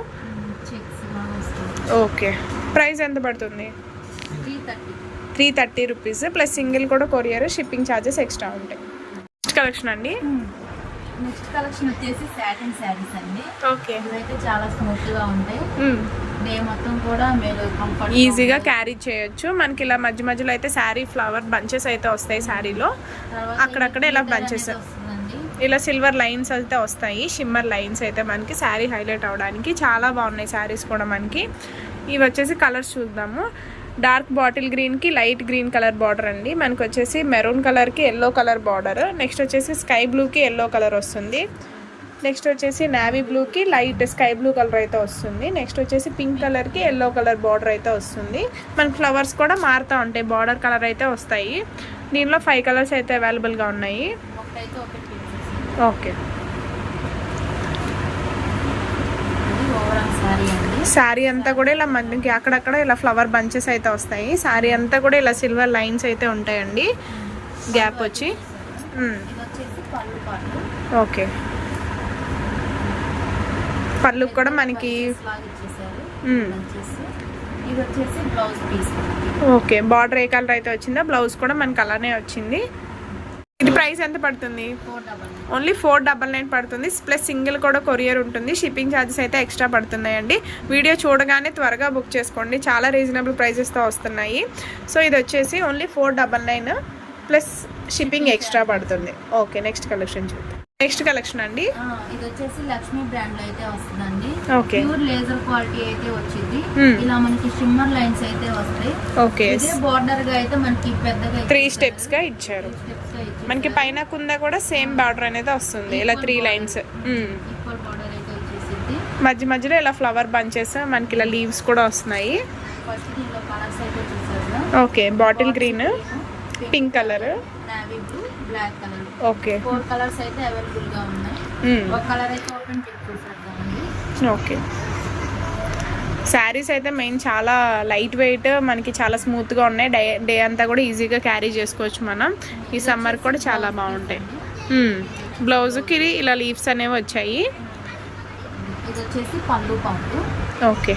చెక్స్ లాగా వస్తుంది. ఓకే. ప్రైస్ ఎంత పడుతుంది? 330. 330 రూపీస్ ప్లస్ సింగిల్ కూడా కొరియర్, షిప్పింగ్ ఛార్జెస్ ఎక్స్ట్రా ఉంటాయి. నెక్స్ట్ కలెక్షన్ అండి. నెక్స్ట్ కలెక్షన్ వచ్చేసి సాటిన్ శారీస్ అండి. ఓకే. ఇవైతే చాలా స్మూత్ గా ఉంటాయి. డే మొత్తం కూడా మీరు కంఫర్ట్ ఈజీగా క్యారీ చేయొచ్చు. మనకి ఇలా మధ్య మధ్యలో అయితే శారీ ఫ్లవర్ బంచెస్ అయితే వస్తాయి శారీలో. అక్కడక్కడ ఇలా బంచెస్, ఇలా సిల్వర్ లైన్స్ అయితే వస్తాయి, షిమ్మర్ లైన్స్ అయితే మనకి శారీ హైలైట్ అవడానికి చాలా బాగున్నాయి శారీస్ కూడా మనకి. ఇవి వచ్చేసి కలర్స్ చూద్దాము. డార్క్ బాటిల్ గ్రీన్కి లైట్ గ్రీన్ కలర్ బార్డర్ అండి. మనకు వచ్చేసి మెరూన్ కలర్కి ఎల్లో కలర్ బార్డర్. నెక్స్ట్ వచ్చేసి స్కై బ్లూకి ఎల్లో కలర్ వస్తుంది. నెక్స్ట్ వచ్చేసి నావీ బ్లూకి లైట్ స్కై బ్లూ కలర్ అయితే వస్తుంది. నెక్స్ట్ వచ్చేసి పింక్ కలర్కి ఎల్లో కలర్ బార్డర్ అయితే వస్తుంది. మనకి ఫ్లవర్స్ కూడా మారుతూ ఉంటాయి, బార్డర్ కలర్ అయితే వస్తాయి. దీనిలో 5 కలర్స్ అయితే అవైలబుల్గా ఉన్నాయి. ఓకే. శారీ అంతా కూడా ఇలా మనకి అక్కడక్కడ ఇలా ఫ్లవర్ బంచెస్ అయితే వస్తాయి. శారీ అంతా కూడా ఇలా సిల్వర్ లైన్స్ అయితే ఉంటాయండి, గ్యాప్ వచ్చి. ఓకే. పళ్ళు కూడా మనకి ఓకే. బార్డర్ ఏ కలర్ అయితే వచ్చిందో బ్లౌజ్ కూడా మనకి అలానే వచ్చింది. ఇది ప్రైస్ ఎంత పడుతుంది? ఓన్లీ 499 పడుతుంది ప్లస్ సింగిల్ కూడా కొరియర్ ఉంటుంది. షిప్పింగ్ ఛార్జెస్ అయితే ఎక్స్ట్రా పడుతున్నాయండి. వీడియో చూడగానే త్వరగా బుక్ చేసుకోండి, చాలా రీజనబుల్ ప్రైజెస్తో వస్తున్నాయి. సో ఇది వచ్చేసి ఓన్లీ 499 ప్లస్ షిప్పింగ్ ఎక్స్ట్రా పడుతుంది. ఓకే. నెక్స్ట్ కలెక్షన్ చూద్దాం. నెక్స్ట్ కలెక్షన్ అండి. ఇది వచ్చేసి లక్ష్మీ బ్రాండ్ లో అయితే వస్తుందండి. ఓకే. ప్యూర్ లేజర్ క్వాలిటీ అయితే వచ్చింది. ఇలా మనకి షిమ్మర్ లైన్స్ అయితే వస్తాయి. ఓకే. ఇదే బోర్డర్ గా అయితే మనకి పెద్దగా 3 స్టెప్స్ గా ఇచ్చారు. మనకి పైన కుంద కూడా సేమ్ బార్డర్ అనేది వస్తుంది, ఇలా 3 లైన్స్. ఈక్వల్ బోర్డర్ అయితే వచ్చేసింది. మధ్య మధ్యలో ఇలా ఫ్లవర్ బంచెస్, మనకి ఇలా లీవ్స్ కూడా వస్తున్నాయి. ఫస్ట్ దీనిలో కలర్స్ అయితే చూసారు. Okay. Bottle green, pink colour, navy blue, black colour. Okay. 4 colours అయితే అవైలబుల్ గా ఉన్నాయి. ఒక కలర్ అయితే ఓపెన్ పిక్ చేసేద్దామండి. ఓకే. శారీస్ అయితే మెయిన్ చాలా లైట్ వెయిట్, మనకి చాలా స్మూత్గా ఉన్నాయి. డే అంతా కూడా ఈజీగా క్యారీ చేసుకోవచ్చు మనం. ఈ సమ్మర్ కూడా చాలా బాగుంటాయి. బ్లౌజ్కి ఇలా లీవ్స్ అనేవి వచ్చాయి. ఇది వచ్చేసి పళ్ళు పంపు. ఓకే.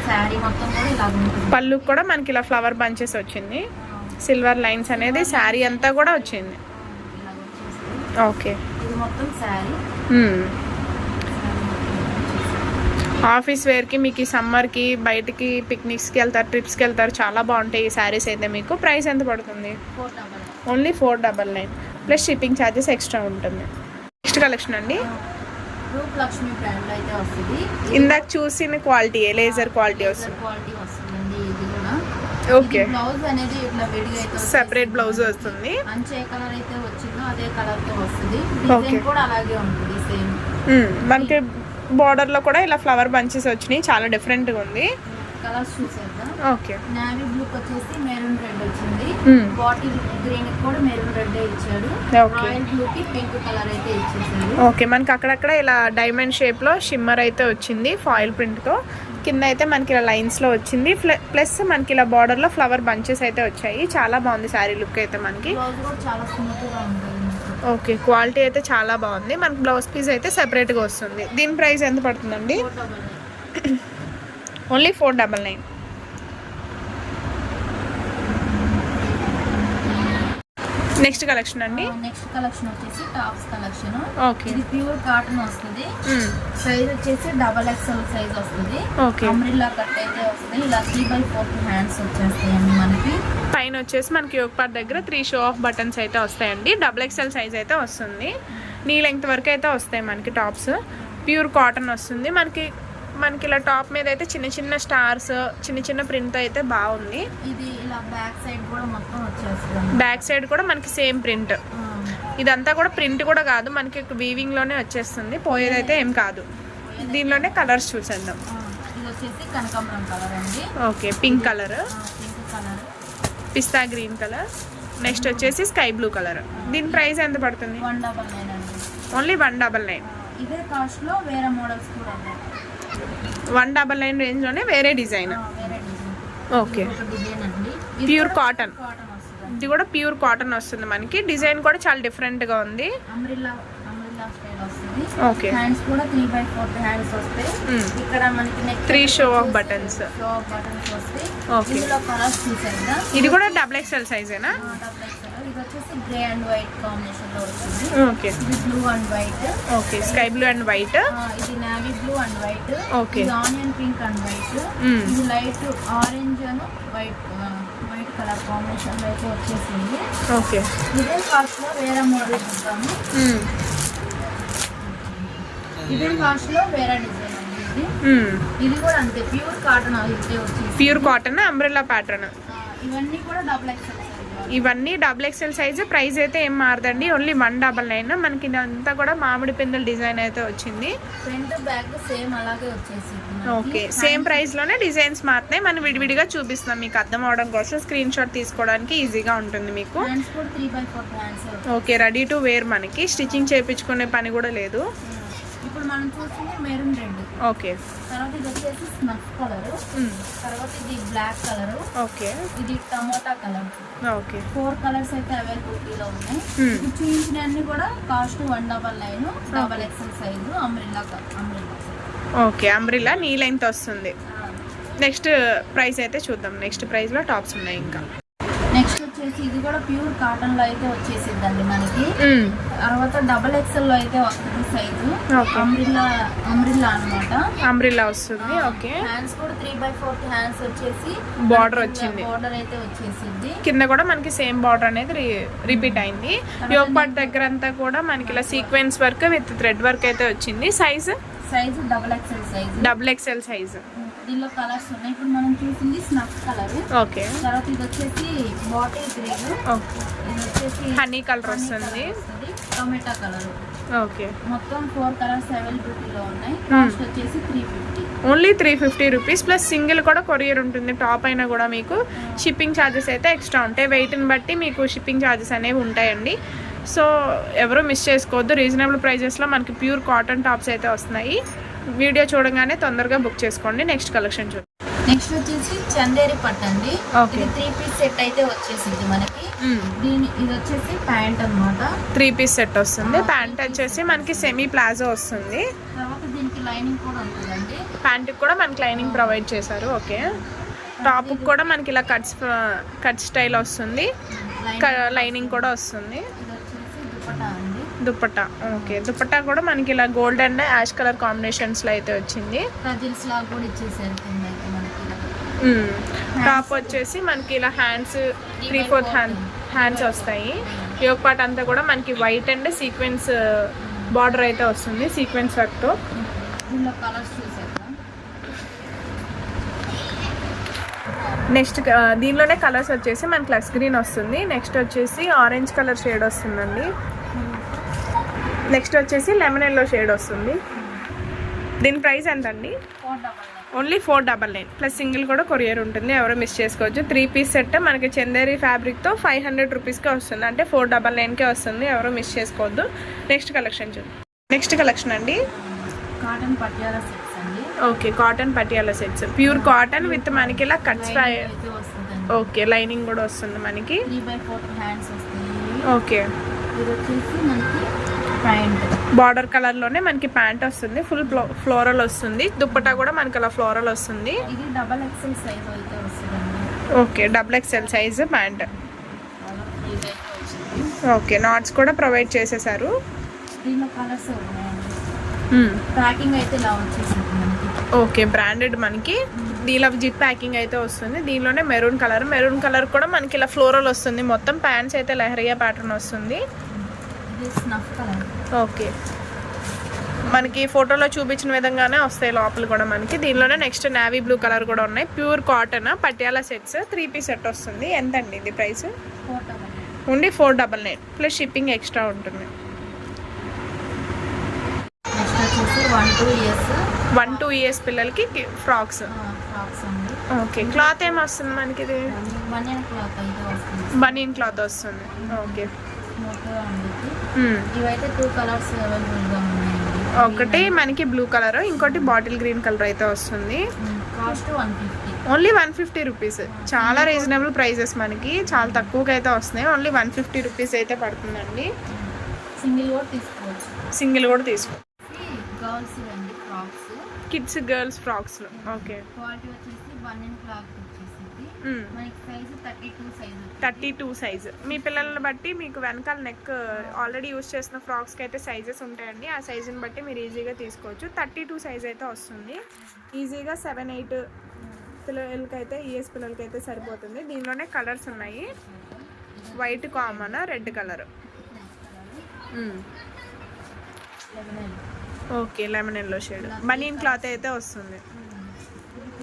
శారీ మొత్తం కూడా ఇలా ఉంటుంది. పళ్ళు కూడా మనకి ఇలా ఫ్లవర్ బంచెస్ వచ్చింది, సిల్వర్ లైన్స్ అనేది శారీ అంతా కూడా వచ్చింది. ఓకే. ఇది మొత్తం శారీ. ఆఫీస్ వేర్కి మీకు ఈ సమ్మర్కి బయటికి పిక్నిక్స్కి వెళ్తారు, ట్రిప్స్కి వెళ్తారు, చాలా బాగుంటాయి ఈ శారీస్ అయితే. మీకు ప్రైస్ ఎంత పడుతుంది? Only 499 plus shipping charges extra ఉంటుంది. నెక్స్ట్ కలెక్షన్ అండి. రూప్ లక్ష్మి బ్రాండ్ అయితే వస్తుంది. ఇందాక చూసిన క్వాలిటీ లేజర్ క్వాలిటీ వస్తుంది. క్వాలిటీ వస్తుందండి ఇది కూడా. ఓకే. బ్లౌజ్ అనేది ఇట్లా విడిగా అయితే సెపరేట్ బ్లౌజ్ వస్తుంది. మంచి ఏ కలర్ అయితే వచ్చిందో అదే కలర్ తో వస్తుంది. డిజైన్ కూడా అలాగే ఉంటుంది సేమ్. మనకి బార్డర్ లో కూడా ఇలా ఫ్లవర్ బంచెస్ వచ్చినాయి, చాలా డిఫరెంట్ గా ఉంది. కలర్స్ చూసేద్దాం. ఓకే. నావీ బ్లూ వచ్చేసి మెరూన్ రెడ్ వచ్చింది. బాటిల్ గ్రీన్ కూడా మెరూన్ రెడ్ ఇచ్చాడు. రాయల్ బ్లూ కి పింక్ కలర్ అయితే ఇచ్చేసాడు. ఓకే. మనకి అక్కడక్కడ ఇలా డైమండ్ షేప్ లో షిమ్మర్ అయితే వచ్చింది ఫాయిల్ ప్రింట్ తో. కింద అయితే మనకి ఇలా లైన్స్ లో వచ్చింది, ప్లస్ మనకి ఇలా బార్డర్ లో ఫ్లవర్ బంచెస్ అయితే వచ్చాయి. చాలా బాగుంది శారీ లుక్ అయితే మనకి. బ్లౌజ్ కూడా చాలా స్మూత్ గా ఉంటుంది. ఓకే. క్వాలిటీ అయితే చాలా బాగుంది. మనకి బ్లౌజ్ పీస్ అయితే సెపరేట్గా వస్తుంది. దీని ప్రైస్ ఎంత పడుతుందండి? ఓన్లీ 499. నెక్స్ట్ కలెక్షన్ అండి. నెక్స్ట్ కలెక్షన్ వచ్చేసి టాప్స్ కలెక్షన్. ఓకే, ఇది ప్యూర్ కాటన్ వస్తుంది. సైజ్ వచ్చేసి XXL సైజ్ వస్తుంది. ఓకే, అంబ్రెల్లా కట్ అయితే వస్తుంది. ఇలా 3/4 హ్యాండ్స్ వచ్చేస్తాయండి మనకి. పైన వచ్చేసి మనకి యోక్ పార్ట్ దగ్గర 3 షో ఆఫ్ బటన్స్ అయితే వస్తాయండి. XXL సైజ్ అయితే వస్తుంది. నీ లెంగ్త్ వరకు అయితే వస్తాయి మనకి టాప్స్. ప్యూర్ కాటన్ వస్తుంది మనకి. ఇలా టాప్ మీద అయితే చిన్న చిన్న స్టార్స్, చిన్న ప్రింట్ అయితే బాగుంది. ఇది ఇలా బ్యాక్ సైడ్ కూడా మొత్తం వచ్చేస్తుంది. బ్యాక్ సైడ్ కూడా మనకి సేమ్ ప్రింట్. ఇదంతా కూడా ప్రింట్ కూడా కాదు, మనకి వీవింగ్ లోనే వచ్చేస్తుంది. పోయేదైతే ఏం కాదు. దీనిలోనే కలర్స్ చూసేద్దాం. ఇది వచ్చేసి కనకాంబరం కలర్ అండి. Okay, pink colour, pink colour, pista green colour, next వచ్చేసి స్కై బ్లూ కలర్. దీని ప్రైస్ ఎంత పడుతుంది? 199 అండి. ఓన్లీ 199. ఇదే కాస్ట్ లో వేరే మోడల్స్ కూడా ఉన్నాయి. 199 రేంజ్ లోనే వేరే డిజైన్. వేరే డిజైన్. ఓకే, ఒక డిజైన్ అండి. Pure cotton. కాటన్ వస్తుంది. ఇది కూడా ప్యూర్ కాటన్ వస్తుంది మనకి. డిజైన్ కూడా చాలా డిఫరెంట్ గా ఉంది. అంబ్రెల్లా స్టైల్ వస్తుంది. ఓకే, హ్యాండ్స్ కూడా 3/4 హ్యాండ్స్ వస్తాయి. ఇక్కడ మనకి neck 3 show off buttons. Show off buttons వస్తాయి. ఓకే, ఇందులో కలర్స్ చూసేద్దాం. ఇది కూడా XXL సైజేనా? ఇది వచ్చేసి గ్రే అండ్ వైట్ కాంబినేషన్ లో వస్తుంది. ఓకే, ఇది blue and white. Okay, sky blue and white. ఇది navy blue and white. Okay, ఇది ఆనియన్ పింక్ అండ్ వైట్. ఇది light orange and white colour combination లో అయితే వచ్చేసింది. ఓకే, ఇదే కాస్ట్ లో వేరే మోడల్ చూద్దాము. ఇదే కాస్ట్ లో వేరే డిజైన్ అండి. ఇది కూడా అంతే ప్యూర్ కాటన్ అయితే వచ్చేసి. Pure cotton umbrella pattern. ఇవన్నీ కూడా XXL. ఇవన్నీ XXL సైజు. ప్రైస్ అయితే ఏం మారదండి, ఓన్లీ 199. మనకి ఇదంతా కూడా మామిడి పిందెల డిజైన్ అయితే వచ్చింది. ఫ్రంట్ బ్యాక్ సేమ్ అలాగే వచ్చేసి. ఓకే, సేమ్ ప్రైస్ లోనే డిజైన్స్ మారుతాయి. మనం విడివిడిగా చూపిస్తాం మీకు అర్థం అవడం కోసం. స్క్రీన్ షాట్ తీసుకోవడానికి ఈజీగా ఉంటుంది మీకు. హ్యాండ్స్ కూడా 3/4 hands. Okay, ready to wear. మనకి స్టిచ్చింగ్ చేయించుకునే పని కూడా లేదు. ఇప్పుడు మనం చూస్తుంది మెరూన్ రెడ్. ఓకే, తర్వాత ఇది వచ్చేసి స్నఫ్ కలర్. తర్వాత ఇది బ్లాక్ కలర్. ఓకే, ఇది టమోటా కలర్. ఓకే, 4 కలర్స్ అయితే అవైలబిలిటీలో ఉన్నాయి. ఇప్పుడు చూపించినన్ని కూడా cost 199. XXL size umbrella. Okay, umbrella నీ లెంగ్త్ వస్తుంది. నెక్స్ట్ ప్రైస్ అయితే చూద్దాం. నెక్స్ట్ ప్రైస్ లో టాప్స్ ఉన్నాయి ఇంకా. నెక్స్ట్ వచ్చేసి ఇది కూడా ప్యూర్ కాటన్ లో అయితే వచ్చేసిద్దండి మనకి. తర్వాత XXL లో అయితే వస్తుంది సైజు. అంబ్రిల్లా అన్నమాట. అంబ్రిల్లా వస్తుంది. ఓకే, హ్యాండ్స్ కూడా 3/4 హ్యాండ్స్ వచ్చేసి బార్డర్ వచ్చింది. బార్డర్ అయితే వచ్చేసింది. కింద కూడా మనకి సేమ్ బార్డర్ అనేది రిపీట్ అయింది. యోక్ పార్ట్ దగ్గర అంతా కూడా మనకి ఇలా sequence work with thread work అయితే వచ్చింది. Size XXL size. XXL size. దీనిలో కలర్స్ ఉన్నాయి. ఇప్పుడు మనం చూసింది స్నఫ్ కలర్. ఓకే, తర్వాత ఇది వచ్చేసి బాటిల్ గ్రీన్. ఇది వచ్చేసి హనీ కలర్ వస్తుంది. Tomato colour. ఓకే, మొత్తం 4 కలర్స్ అవైలబిలిటీలో ఉన్నాయి. కాస్ట్ వచ్చేసి 350. ఓన్లీ 350 రూపీస్ ప్లస్ సింగిల్ కూడా కొరియర్ ఉంటుంది. టాప్ అయినా కూడా మీకు షిప్పింగ్ ఛార్జెస్ అయితే ఎక్స్ట్రా ఉంటాయి. వెయిట్ని బట్టి మీకు షిప్పింగ్ ఛార్జెస్ అనేవి ఉంటాయండి. సో ఎవరు మిస్ చేసుకోవద్దు. రీజనబుల్ ప్రైజెస్లో మనకి ప్యూర్ కాటన్ టాప్స్ అయితే వస్తున్నాయి. వీడియో చూడగానే తొందరగా బుక్ చేసుకోండి. నెక్స్ట్ కలెక్షన్ చూద్దాం. నెక్స్ట్ వచ్చేసి చందేరి పట్టు అండి. ఇది 3 పీస్ సెట్ అయితే వచ్చేసింది మనకి. ఇది వచ్చేసి ప్యాంట్ అన్నమాట. 3 పీస్ సెట్ వస్తుంది. ప్యాంట్ వచ్చేసి మనకి సెమీ ప్లాజో వస్తుంది. తర్వాత దీనికి లైనింగ్ కూడా ఉంటుందండి. ప్యాంట్కి కూడా మనకి లైనింగ్ ప్రొవైడ్ చేశారు. ఓకే, టాప్కి కూడా మనకి ఇలా కట్ స్టైల్ వస్తుంది. లైనింగ్ కూడా వస్తుంది. దుపట్టా. ఓకే, దుపట్టా కూడా మనకి ఇలా gold and ash colour combinations లో అయితే వచ్చింది. టజిల్స్ లాగా కూడా ఇచ్చేసారు కింద మనకి. టాప్ వచ్చేసి మనకి ఇలా హ్యాండ్స్ 3/4 హ్యాండ్స్ వస్తాయి. యోక్ పార్ట్ అంతా కూడా మనకి వైట్ అండ్ సీక్వెన్స్ బార్డర్ అయితే వస్తుంది. సీక్వెన్స్ వర్క్ తో. దీనిలో కలర్స్ చూసేద్దాం. నెక్స్ట్ దీనిలోనే కలర్స్ వచ్చేసి మనకి లక్స్ గ్రీన్ వస్తుంది. నెక్స్ట్ వచ్చేసి ఆరెంజ్ కలర్ షేడ్ వస్తుందండి. నెక్స్ట్ వచ్చేసి లెమన్ ఎల్లో షేడ్ వస్తుంది. దీని ప్రైస్ ఎంత అండి? 499. ఓన్లీ 499 ప్లస్ సింగిల్ కూడా కొరియర్ ఉంటుంది. ఎవరో మిస్ చేసుకోవచ్చు. 3 పీస్ సెట్ మనకి చందేరి ఫ్యాబ్రిక్తో 500 రూపీస్కే వస్తుంది. అంటే 499కే వస్తుంది. ఎవరో మిస్ చేసుకోవద్దు. నెక్స్ట్ కలెక్షన్ చూద్దాం. నెక్స్ట్ కలెక్షన్ అండి కాటన్ పటియాలా సెట్స్ అండి. Okay, cotton Patiala sets. Pure cotton with మనకి ఇలా కట్స్. ఓకే, లైనింగ్ కూడా వస్తుంది మనకి. 3/4 హ్యాండ్స్ వస్తాయి. ఓకే, ఇది వచ్చేసి మనకి ప్యాంట్ బార్డర్ కలర్లోనే మనకి ప్యాంట్ వస్తుంది, ఫుల్ ఫ్లోరల్ వస్తుంది. దుప్పటా కూడా మనకి అలా ఫ్లోరల్ వస్తుంది. ఇది డబల్ ఎక్సెల్ సైజ్ అయితే వస్తుందండి. Okay, double XL size pant. ఇది అయితే వచ్చింది. ఓకే, నాట్స్ కూడా ప్రొవైడ్ చేసేసారు. దీనిలో కలర్స్ ఉన్నాయండి. ప్యాకింగ్ అయితే ఇలా వచ్చేసింది మనకి. ఓకే, బ్రాండెడ్ మనకి దీనిలో జిప్ ప్యాకింగ్ అయితే వస్తుంది. దీనిలోనే మెరూన్ కలర్ కూడా మనకి ఇలా ఫ్లోరల్ వస్తుంది. మొత్తం ప్యాంట్స్ అయితే లెహరియా ప్యాటర్న్ వస్తుంది. ఇది స్నఫ్ కలర్. ఓకే, మనకి ఫోటోలో చూపించిన విధంగానే వస్తాయి లోపల కూడా మనకి. దీనిలోనే నెక్స్ట్ నేవీ బ్లూ కలర్ కూడా ఉన్నాయి. Pure cotton Patiala sets 3 piece set వస్తుంది. ఎంత అండి ఇది price? 499. Only 499 plus shipping extra ఉంటుంది. నెక్స్ట్ వచ్చేసి 1-2 ఇయర్స్ పిల్లలకి ఫ్రాక్స్. ఫ్రాక్స్ అండి. ఓకే, క్లాత్ ఏం వస్తుంది మనకి? ఇది బనియన్ క్లాత్ అయితే వస్తుంది. బనీన్ క్లాత్ వస్తుంది. ఓకే, స్మూత్గా ఉండిద్ది. ఇవైతే 2 కలర్స్ అవైలబుల్గా ఉన్నాయండి. ఒకటి మనకి బ్లూ కలర్, ఇంకోటి బాటిల్ గ్రీన్ కలర్ అయితే వస్తుంది. కాస్ట్ 150. Only 150 rupees. చాలా రీజనబుల్ ప్రైజెస్, మనకి చాలా తక్కువగా అయితే వస్తున్నాయి. ఓన్లీ 150 రూపీస్ అయితే పడుతుందండి. సింగిల్ కూడా తీసుకోవచ్చు. సింగిల్ కూడా తీసుకో. గర్ల్స్ అండి frocks, kids girls frocks. Okay, quality వచ్చేసి బనియన్ క్లాత్ వచ్చేసి మనకి సైజ్ 32 సైజ్. 32 సైజ్. మీ పిల్లల్ని బట్టి మీకు వెనకాల నెక్ ఆల్రెడీ యూస్ చేసిన ఫ్రాక్స్కి అయితే సైజెస్ ఉంటాయండి. ఆ సైజుని బట్టి మీరు ఈజీగా తీసుకోవచ్చు. 32 సైజ్ అయితే వస్తుంది. ఈజీగా 7-8 పిల్లలకైతే ఇయర్స్ పిల్లలకైతే సరిపోతుంది. దీనిలోనే కలర్స్ ఉన్నాయి. White common, red colour. Okay, lemon yellow shade banian cloth అయితే వస్తుంది.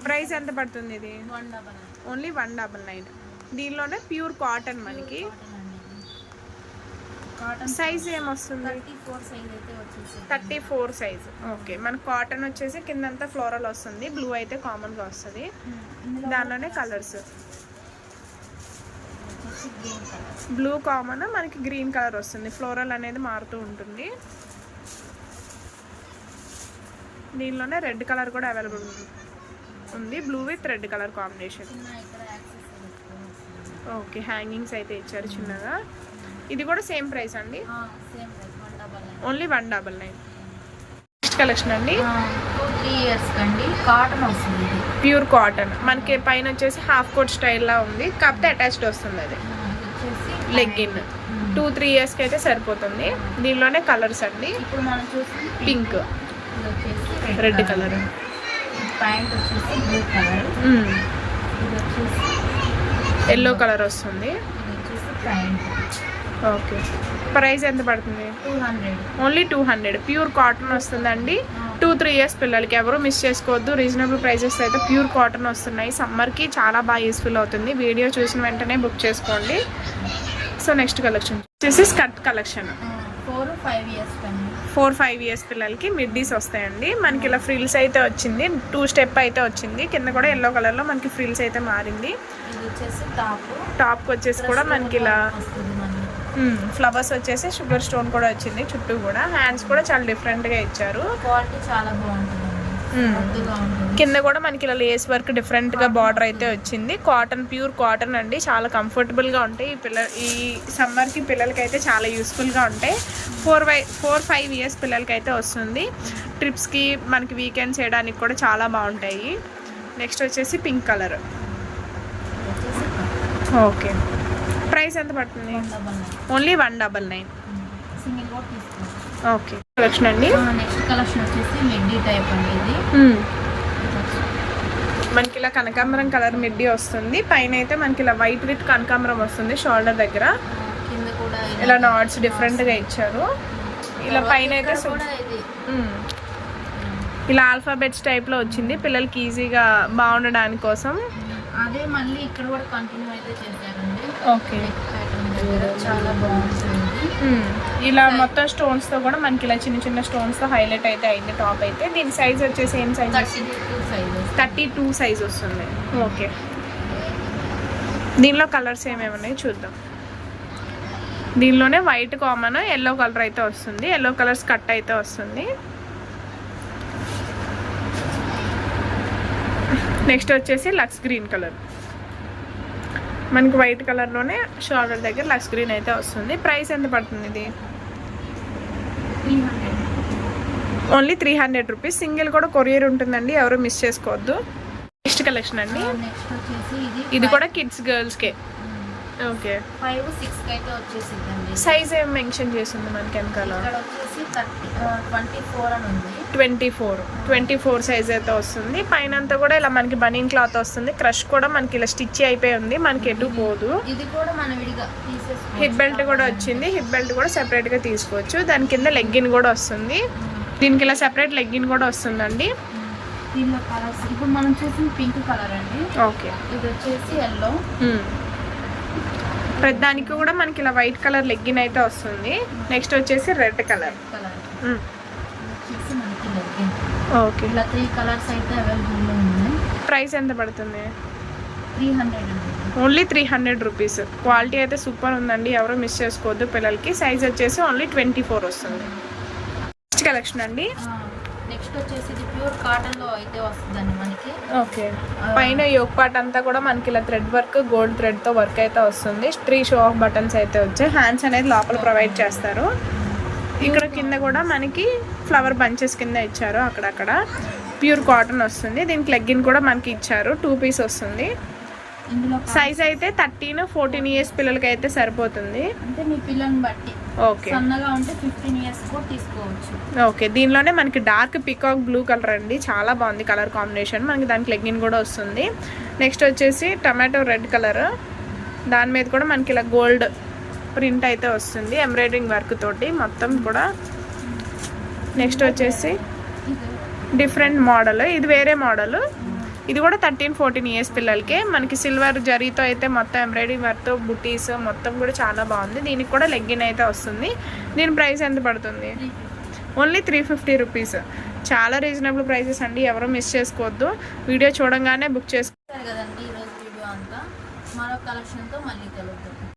ప్రైస్ ఎంత పడుతుంది ఇది? 199. ఓన్లీ 199. దీనిలోనే ప్యూర్ కాటన్ మనకి. కాటన్ సైజ్ ఏమొస్తుంది? 34 సైజ్ అయితే వచ్చేసి. 34 సైజ్. ఓకే, మనకు కాటన్ వచ్చేసి కిందంతా ఫ్లోరల్ వస్తుంది. బ్లూ అయితే కామన్గా వస్తుంది. దానిలోనే కలర్స్ బ్లూ కామన్, మనకి గ్రీన్ కలర్ వస్తుంది. ఫ్లోరల్ అనేది మారుతూ ఉంటుంది. దీనిలోనే రెడ్ కలర్ కూడా అవైలబుల్ ఉంది. Blue with red colour combination. Okay, hangings అయితే ఇచ్చారు చిన్నగా. ఇది కూడా సేమ్ ప్రైస్ అండి. Same price 199. ఓన్లీ 199. కలెక్షన్ అండి. 2-3 ఇయర్స్ కండి. కాటన్ వస్తుంది. ఇది ప్యూర్ కాటన్ మనకి పైన వచ్చేసి హాఫ్ కోట్ స్టైల్లా ఉంది, కాకపోతే అటాచ్డ్ వస్తుంది. అది వచ్చేసి లెగ్గిన్ 2-3 ఇయర్స్కి అయితే సరిపోతుంది. దీనిలోనే కలర్స్ అండి. ఇప్పుడు మనం చూసి పింక్, ఇది వచ్చేసి రెడ్ కలర్. ప్యాంట్ వచ్చేసి బ్లూ కలర్. ఇది వచ్చేసి ఎల్లో కలర్ వస్తుంది. ఇది వచ్చేసి ప్యాంట్. ఓకే, ప్రైస్ ఎంత పడుతుంది? 200. ఓన్లీ 200. ప్యూర్ కాటన్ వస్తుందండి. 2-3 ఇయర్స్ పిల్లలకి ఎవరు మిస్ చేసుకోవద్దు. రీజనబుల్ ప్రైజెస్ అయితే ప్యూర్ కాటన్ వస్తున్నాయి. సమ్మర్కి చాలా బాగా యూస్ఫుల్ అవుతుంది. వీడియో చూసిన వెంటనే బుక్ చేసుకోండి. సో నెక్స్ట్ కలెక్షన్ వచ్చేసి స్కర్ట్ కలెక్షన్. 4-5 ఇయర్స్ కండి. 4-5 ఇయర్స్ పిల్లలకి మిడ్డీస్ వస్తాయండి. మనకి ఇలా ఫ్రిల్స్ అయితే వచ్చింది. 2 స్టెప్ అయితే వచ్చింది. కింద కూడా ఎల్లో కలర్లో మనకి ఫ్రిల్స్ అయితే మారింది. ఇది వచ్చేసి టాప్కి వచ్చేసి కూడా మనకి ఇలా వస్తుంది. మనకి ఫ్లవర్స్ వచ్చేసి షుగర్ స్టోన్ కూడా వచ్చింది. చుట్టూ కూడా హ్యాండ్స్ కూడా చాలా డిఫరెంట్గా ఇచ్చారు. క్వాలిటీ చాలా బాగుంటుందండి. ముద్దుగా ఉంటుంది. కింద కూడా మనకి ఇలా లేస్ వర్క్ డిఫరెంట్గా బార్డర్ అయితే వచ్చింది. కాటన్, ప్యూర్ కాటన్ అండి. చాలా కంఫర్టబుల్గా ఉంటాయి. ఈ సమ్మర్కి పిల్లలకి అయితే చాలా యూస్ఫుల్గా ఉంటాయి. 4-5 ఇయర్స్ పిల్లలకి అయితే వస్తుంది. ట్రిప్స్కి మనకి వీకెండ్స్ చేయడానికి కూడా చాలా బాగుంటాయి. నెక్స్ట్ వచ్చేసి పింక్ కలర్. ఓకే, ప్రైస్ ఎంత పడుతుంది? 199. ఓన్లీ 199. సింగిల్ కూడా తీసుకోవచ్చు. ఓకే, కలెక్షన్ అండి. నెక్స్ట్ కలెక్షన్ వచ్చేసి మిడ్డీ టైప్ అండి. ఇది మనకి ఇలా కనకాంబరం కలర్ మిడ్డీ వస్తుంది. పైన అయితే మనకి ఇలా వైట్ విత్ కనకాంబరం వస్తుంది. షోల్డర్ దగ్గర కింద కూడా ఇలా నాట్స్ డిఫరెంట్గా ఇచ్చారు. ఇలా పైన అయితే కూడా ఇది ఇలా ఆల్ఫాబెట్స్ టైప్లో వచ్చింది. పిల్లలకి ఈజీగా బాగుండడానికి కోసం. అదే మళ్ళీ ఇక్కడ కూడా కంటిన్యూ అయితే చేశారండి. ఓకే, ప్యాటర్న్ దగ్గర చాలా బాగుంటుంది. ఇలా మొత్తం స్టోన్స్తో కూడా మనకి ఇలా చిన్న చిన్న స్టోన్స్తో హైలైట్ అయితే అయింది టాప్ అయితే. దీని సైజ్ వచ్చేసి ఏం సైజ్? 32 సైజ్ వస్తుంది. ఓకే, దీనిలో కలర్స్ ఏమేమి ఉన్నాయి చూద్దాం. దీనిలోనే వైట్ కామన్, ఎల్లో కలర్ అయితే వస్తుంది. ఎల్లో కలర్స్ కట్ అయితే వస్తుంది. నెక్స్ట్ వచ్చేసి లక్స్ గ్రీన్ కలర్. మనకి వైట్ కలర్లోనే షోల్డర్ దగ్గర లక్స్ గ్రీన్ అయితే వస్తుంది. ప్రైస్ ఎంత పడుతుంది ఇది? 300. Only 300 rupees. సింగిల్ కూడా కొరియర్ ఉంటుందండి, ఎవరు మిస్ చేసుకోవద్దు. నెక్స్ట్ కలెక్షన్ అండి, నెక్స్ట్ వచ్చేసి ఇది కూడా కిడ్స్ గర్ల్స్కే. ఓకే, 5, 6 అయితే వచ్చేసిందండి. సైజ్ ఏం మెన్షన్ చేసింది మనకి వెనకాల? ఇక్కడ వచ్చేసి 24 అని ఉంది. 24 సైజ్ అయితే వస్తుంది. పైన అంతా కూడా ఇలా మనకి బనీన్ క్లాత్ వస్తుంది. క్రష్ కూడా మనకి ఇలా స్టిచ్ అయిపోయి ఉంది, మనకి ఎటు పోదు. ఇది కూడా మనం విడిగా తీసేసుకోవచ్చు. హిప్ బెల్ట్ కూడా వచ్చింది, హిప్ బెల్ట్ కూడా సెపరేట్ గా తీసుకోవచ్చు. దాని కింద లెగ్గిన్ కూడా వస్తుంది, దీనికి ఇలా సెపరేట్ లెగ్గిన్ కూడా వస్తుందండి. దీనిలో కలర్స్ ఇప్పుడు మనం చూసిన పింక్ కలర్ అండి. ఓకే, ఇది వచ్చేసి ఎల్లో. ప్రతిదానికి కూడా మనకి ఇలా వైట్ కలర్ లెగ్గిన్ అయితే వస్తుంది. నెక్స్ట్ వచ్చేసి రెడ్ కలర్. వచ్చేసి మనకి లెగ్గిన్. ఓకే, ఇలా 3 కలర్స్ అయితే అవైలబుల్లో ఉన్నాయి. ప్రైస్ ఎంత పడుతుంది? 300 అండి. Only 300 rupees. క్వాలిటీ అయితే సూపర్ ఉందండి, ఎవరు మిస్ చేసుకోవద్దు పిల్లలకి. సైజ్ వచ్చేసి ఓన్లీ 24 వస్తుంది. నెక్స్ట్ కలెక్షన్ అండి, నెక్స్ట్ వచ్చేసి ఇది ప్యూర్ కాటన్ లో అయితే వస్తుందండి మనకి. ఓకే, పైన యోక్ పార్ట్ అంతా కూడా మనకి ఇలా థ్రెడ్ వర్క్, గోల్డ్ థ్రెడ్ తో వర్క్ అయితే వస్తుంది. 3 షో ఆఫ్ బటన్స్ అయితే వచ్చాయి. హ్యాండ్స్ అనేది లోపల ప్రొవైడ్ చేస్తారు. ఇక్కడ కింద కూడా మనకి ఫ్లవర్ బంచెస్ కింద ఇచ్చారు అక్కడక్కడ. ప్యూర్ కాటన్ వస్తుంది. దీనికి లెగ్గిన్ కూడా మనకి ఇచ్చారు, 2 పీస్ వస్తుంది. ఇందులో సైజ్ అయితే 13, 14 ఇయర్స్ పిల్లలకి అయితే సరిపోతుంది. అంటే మీ పిల్లల్ని బట్టి. ఓకే, సన్నగా ఉంటే 15 ఇయర్స్ కూడా తీసుకోవచ్చు. ఓకే, దీనిలోనే మనకి డార్క్ పికాక్ బ్లూ కలర్ అండి, చాలా బాగుంది కలర్ కాంబినేషన్. మనకి దానికి లెగ్గిన్ కూడా వస్తుంది. నెక్స్ట్ వచ్చేసి టమాటో రెడ్ కలర్, దాని మీద కూడా మనకి ఇలా గోల్డ్ ప్రింట్ అయితే వస్తుంది, ఎంబ్రాయిడరింగ్ వర్క్ తోటి మొత్తం కూడా. నెక్స్ట్ వచ్చేసి డిఫరెంట్ మోడల్, ఇది వేరే మోడల్. ఇది కూడా 13, 14 ఇయర్స్ పిల్లలకి. మనకి సిల్వర్ జరీతో అయితే మొత్తం ఎంబ్రాయిడరింగ్ వర్క్, బుటీస్ మొత్తం కూడా చాలా బాగుంది. దీనికి కూడా లెగ్గిన్ అయితే వస్తుంది. దీని ప్రైస్ ఎంత పడుతుంది? Only 350 rupees. చాలా రీజనబుల్ ప్రైసెస్ అండి, ఎవరు మిస్ చేసుకోవద్దు. వీడియో చూడంగానే బుక్ చేసుకో కదండి ఈరోజు వీడియో అంతా. మరో కలెక్షన్తో మళ్ళీ కలుద్దాం.